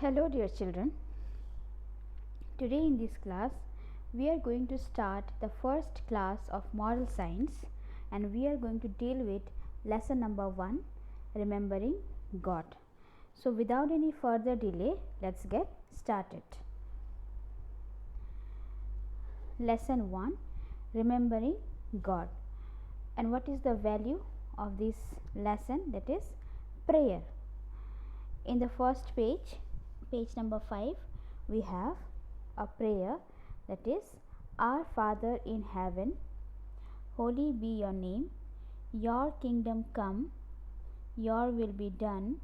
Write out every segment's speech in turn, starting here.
Hello dear children. Today in this class we are going to start the first class of moral science, and we are going to deal with lesson number 1, remembering God. So without any further delay, let's get started. Lesson 1, remembering God. And what is the value of this lesson? That is prayer. In the first page number 5, we have a prayer, that is, Our Father in heaven, holy be your name, your kingdom come, your will be done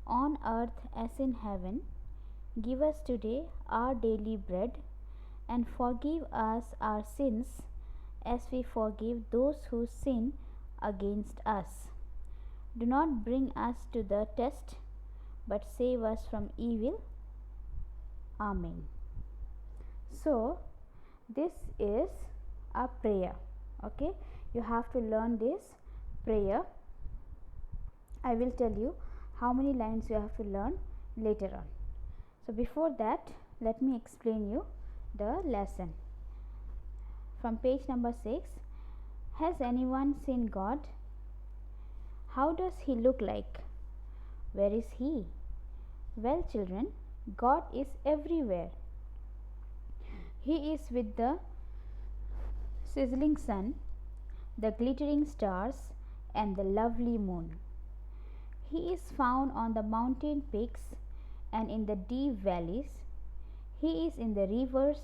on earth as in heaven. Give us today our daily bread, and forgive us our sins as we forgive those who sin against us. Do not bring us to the test, but save us from evil. Amen. So this is a prayer. Okay, you have to learn this prayer. I will tell you how many lines you have to learn later on. So before that, let me explain you the lesson. From page number 6, has anyone seen God? How does he look like? Where is he? Well, children, God is everywhere. He is with the sizzling sun, the glittering stars, and the lovely moon. He is found on the mountain peaks and in the deep valleys. He is in the rivers,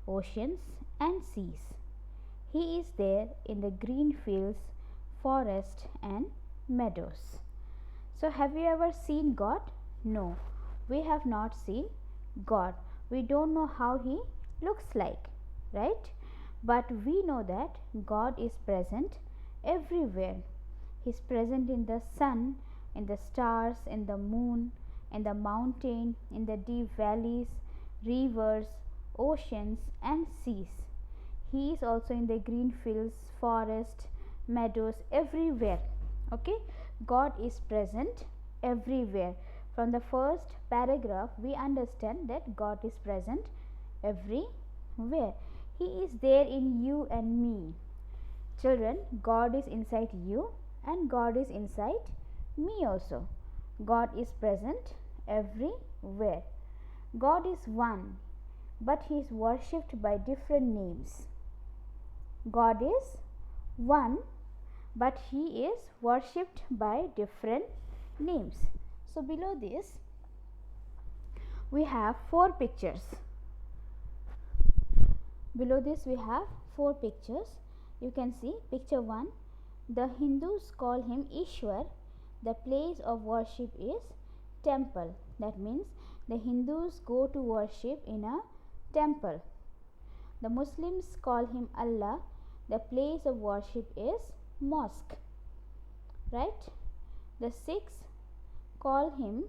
oceans, and seas. He is there in the green fields, forests, and meadows. So, have you ever seen God? No, we have not seen God. We don't know how he looks like, right? But we know that God is present everywhere. He is present in the sun, in the stars, in the moon, in the mountain, in the deep valleys, rivers, oceans, and seas. He is also in the green fields, forests, meadows, everywhere. Okay, God is present everywhere. From the first paragraph, we understand that God is present everywhere. He is there in you and me. Children, God is inside you and God is inside me also. God is present everywhere. God is one, but he is worshipped by different names. God is one, but he is worshipped by different names. So below this we have 4 pictures. Below this we have 4 pictures. You can see picture 1. The Hindus call him Ishwar. The place of worship is temple. That means the Hindus go to worship in a temple. The Muslims call him Allah. The place of worship is mosque. Right? The Sikhs call him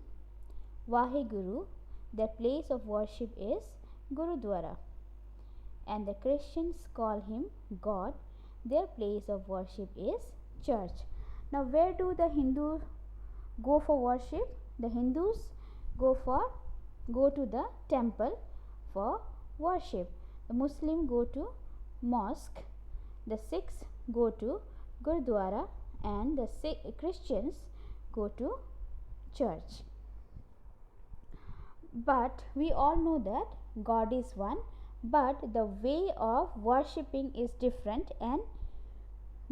Vaheguru. The place of worship is Gurudwara. And the Christians call him God. Their place of worship is church. Now, where do the Hindus go for worship? The Hindus go to the temple for worship. The Muslim go to mosque. The Sikhs go to Gurudwara, and the Christians go to church. But we all know that God is one, but the way of worshipping is different, and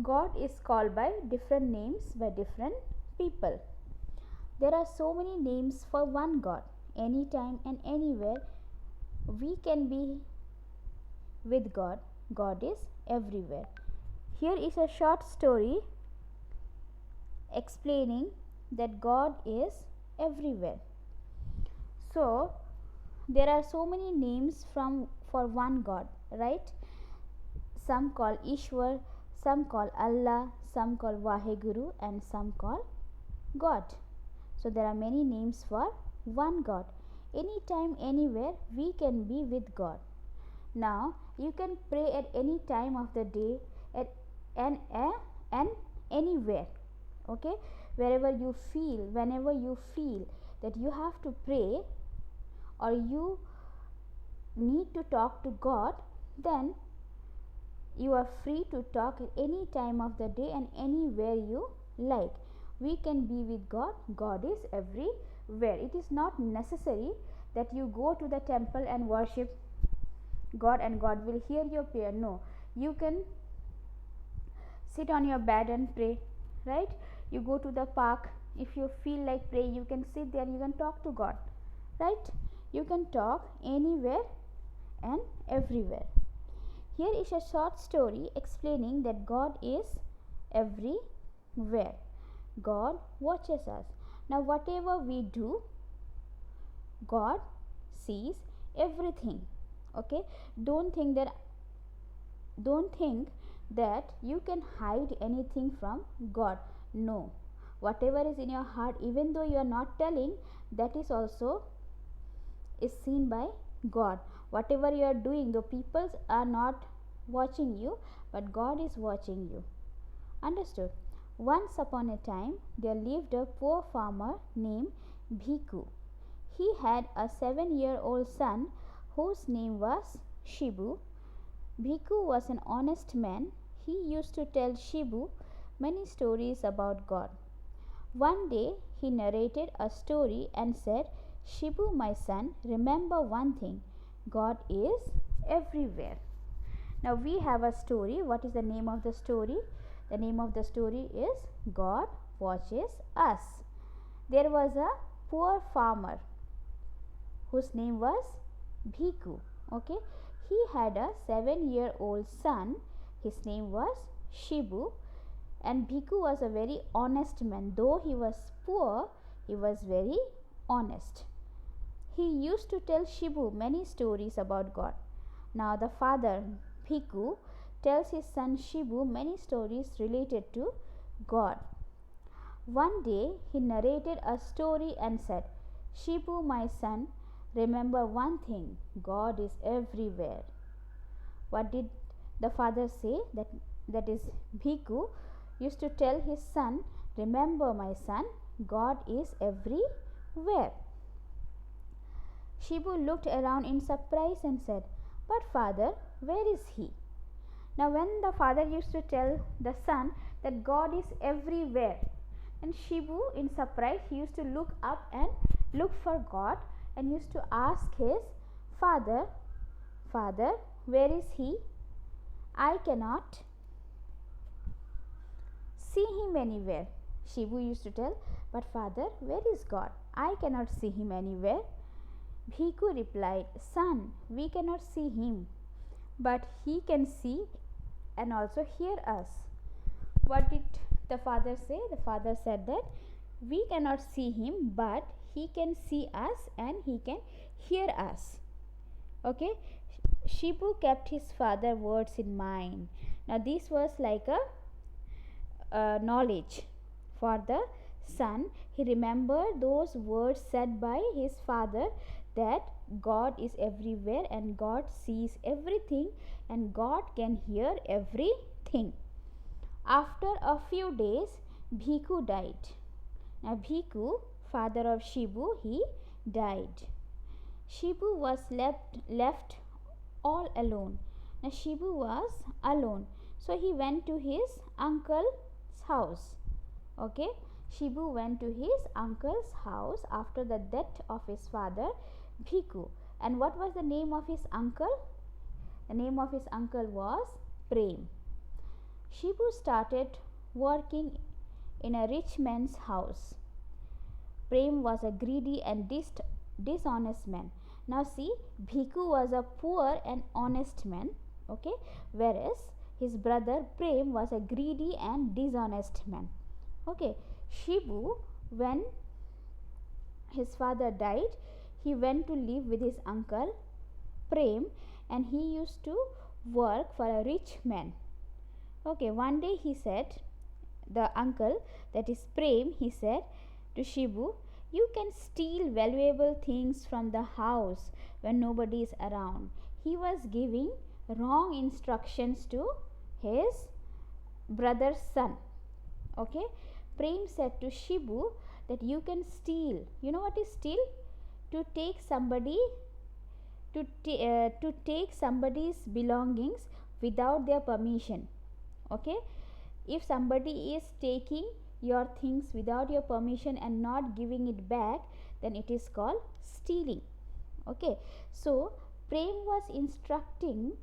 God is called by different names by different people. There are so many names for one God. Anytime and anywhere we can be with God. God is everywhere. Here is a short story explaining that God is everywhere. So there are so many names for one God, right? Some call Ishwar, some call Allah, some call Vaheguru, and some call God. So there are many names for one God. Anytime, anywhere we can be with God. Now you can pray at any time of the day, and anywhere. Okay, wherever you feel, whenever you feel that you have to pray, or you need to talk to God, then you are free to talk at any time of the day and anywhere you like. We can be with God. God is everywhere. It is not necessary that you go to the temple and worship God and God will hear your prayer. No, you can sit on your bed and pray, right? You go to the park, if you feel like pray, you can sit there, you can talk to God, right? You can talk anywhere and everywhere. Here is a short story explaining that God is everywhere. God watches us. Now whatever we do, God sees everything. Okay, don't think that you can hide anything from God. No, whatever is in your heart, even though you are not telling, that is also is seen by God. Whatever you are doing, the people are not watching you, but God is watching you. Understood? Once upon a time there lived a poor farmer named Bhikkhu. He had a 7-year-old son whose name was Shibu. Bhikkhu was an honest man. He used to tell Shibu many stories about God. One day he narrated a story and said, Shibu, my son, remember one thing, God is everywhere. Now we have a story. What is the name of the story? The name of the story is God watches us. There was a poor farmer whose name was Bhikkhu. Okay, he had a 7-year-old son. His name was Shibu, and Bhikkhu was a very honest man. Though he was poor, he was very honest. He used to tell Shibu many stories about God. Now the father Bhikkhu tells his son Shibu many stories related to God. One day he narrated a story and said, Shibu, my son, remember one thing, God is everywhere. What did the father say? That is, Bhikkhu used to tell his son, remember my son, God is everywhere. Shibu looked around in surprise and said, but father, where is he? Now when the father used to tell the son that God is everywhere, and Shibu in surprise, he used to look up and look for God and used to ask his father, Father, where is he? I cannot see him anywhere. Shibu used to tell, but father, where is God? I cannot see him anywhere. Bhikkhu replied, son, we cannot see him, but he can see and also hear us. What did the father say? The father said that we cannot see him, but he can see us and he can hear us. Okay, Shibu kept his father's words in mind. Now this was like a knowledge for the son. He remembered those words said by his father, that God is everywhere and God sees everything and God can hear everything. After a few days, Bhikkhu died. Now Bhikkhu, father of Shibu, he died. Shibu was left all alone. Now Shibu was alone, so he went to his uncle's house. Okay, Shibu went to his uncle's house after the death of his father Bhikkhu. And what was the name of his uncle? The name of his uncle was Prem. Shibu started working in a rich man's house. Prem was a greedy and dishonest man. Now see, Bhikkhu was a poor and honest man, okay, whereas his brother Prem was a greedy and dishonest man. Okay, Shibu, when his father died, he went to live with his uncle Prem, and he used to work for a rich man. Okay, one day he said, the uncle, that is Prem, he said to Shibu, you can steal valuable things from the house when nobody is around. He was giving wrong instructions to his brother's son. Okay, Prem said to Shibu that you can steal. You know what is steal? to take somebody's belongings without their permission. Okay, if somebody is taking your things without your permission and not giving it back, then it is called stealing. Okay, so Prem was instructing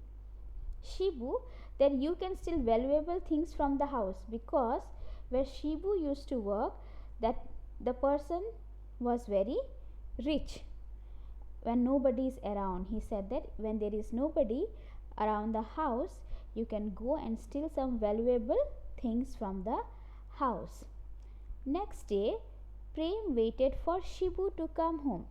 Shibu that you can steal valuable things from the house, because where Shibu used to work, that the person was very rich when nobody is around. He said that when there is nobody around the house, you can go and steal some valuable things from the house. Next day, Prem waited for Shibu to come home.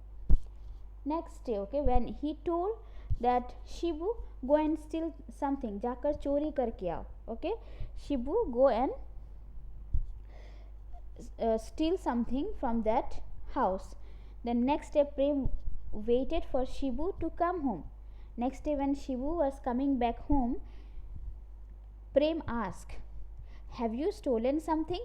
Next day, okay, when he told that Shibu, go and steal something, जाकर चोरी करके आओ. Okay, Shibu, go and steal something from that house. Then next day, Prem waited for Shibu to come home. Next day, when Shibu was coming back home, Prem asked, have you stolen something?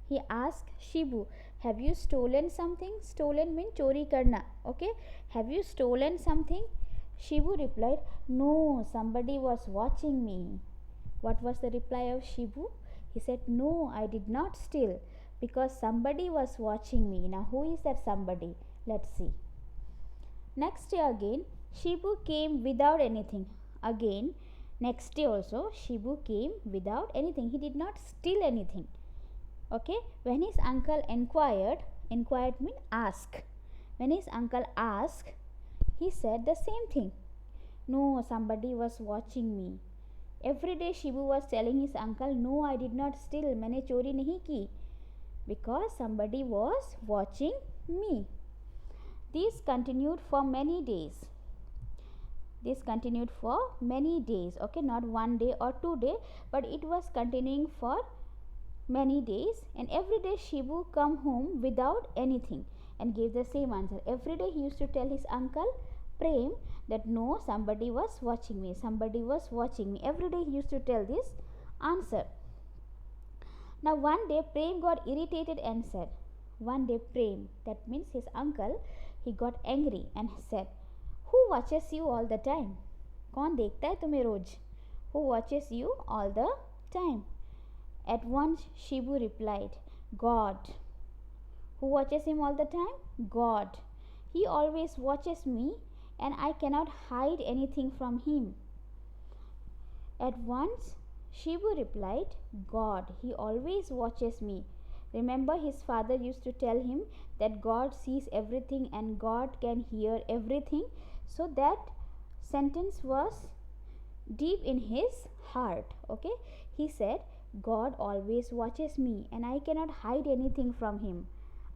He asked Shibu, have you stolen something? Stolen means chori karna. Okay, have you stolen something? Shibu replied, no, somebody was watching me. What was the reply of Shibu? He said, no, I did not steal, because somebody was watching me. Now who is that somebody? Let's see. Next day again, Shibu came without anything. Again, next day also, Shibu came without anything. He did not steal anything. Okay, when his uncle inquired means ask. When his uncle asked, he said the same thing. No, somebody was watching me. Every day Shibu was telling his uncle, no, I did not steal, मैंने चोरी नहीं की, because somebody was watching me. This continued for many days. Okay, not one day or 2 days, but it was continuing for many days. And every day Shibu come home without anything and gave the same answer. Every day he used to tell his uncle Prem that no, somebody was watching me. Every day he used to tell this answer. Now one day Prem got irritated and said, that means his uncle, he got angry and said, who watches you all the time? कौन देखता है तुम्हें रोज? Who watches you all the time? At once Shibu replied, God. Who watches him all the time? God. He always watches me and I cannot hide anything from him. At once Shibu replied, God. He always watches me. Remember, his father used to tell him that God sees everything and God can hear everything. So that sentence was deep in his heart. Okay, he said, God always watches me and I cannot hide anything from him.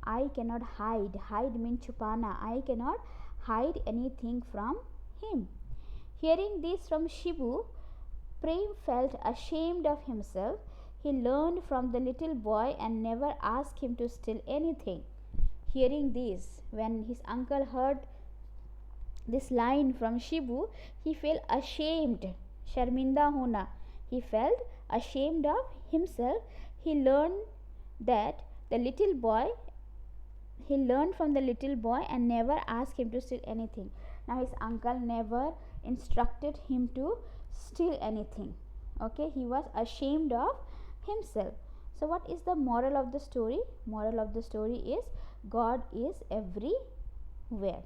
I cannot hide. Hide means chupana. I cannot hide anything from him. Hearing this from Shibu, Prem felt ashamed of himself. He learned from the little boy and never asked him to steal anything. Hearing this, when his uncle heard this line from Shibu, he felt ashamed. Sharminda hona. He felt ashamed of himself. He learned from the little boy and never asked him to steal anything. Now his uncle never instructed him to steal anything. Okay, he was ashamed of himself. So what is the moral of the story? Moral of the story is God is everywhere.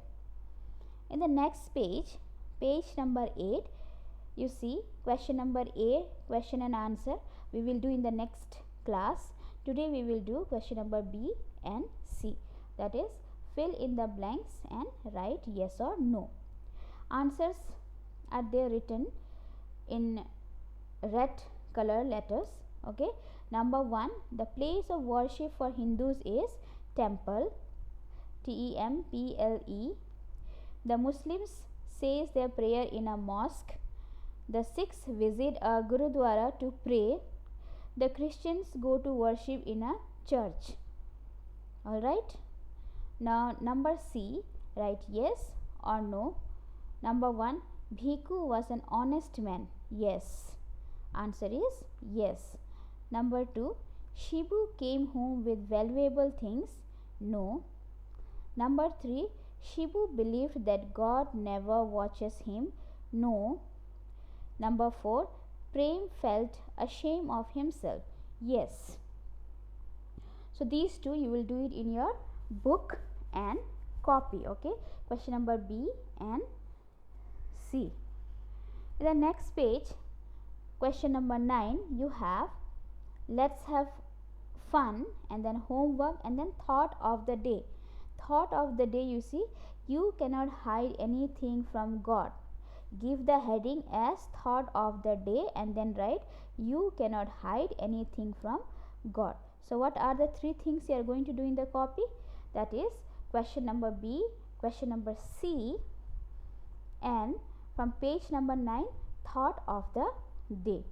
In the next page, page number 8, you see question number A, question and answer, we will do in the next class. Today we will do question number B and C, that is fill in the blanks and write yes or no. Answers are there written in red color letters. Okay, number 1, the place of worship for Hindus is temple, Temple. The Muslims says their prayer in a mosque. The Sikhs visit a Gurudwara to pray. The Christians go to worship in a church. Alright. Now number C, write yes or no. Number 1, Bhikkhu was an honest man. Yes. Answer is yes. Number 2, Shibu came home with valuable things. No. Number 3, Shibu believed that God never watches him. No. Number 4. Prem felt ashamed of himself. Yes. So these two you will do it in your book and copy. Okay. Question number B and C. In the next page, question number 9, you have let's have fun, and then homework, and then thought of the day. Thought of the day, you see, you cannot hide anything from God. Give the heading as thought of the day and then write you cannot hide anything from God. So what are the three things you are going to do in the copy? That is question number B, question number C, and from page number 9, thought of the day.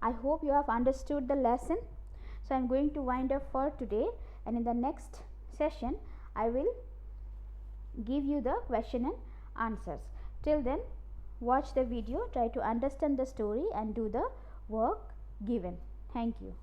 I hope you have understood the lesson. So I am going to wind up for today, and in the next session I will give you the question and answers. Till then, watch the video, try to understand the story and do the work given. Thank you.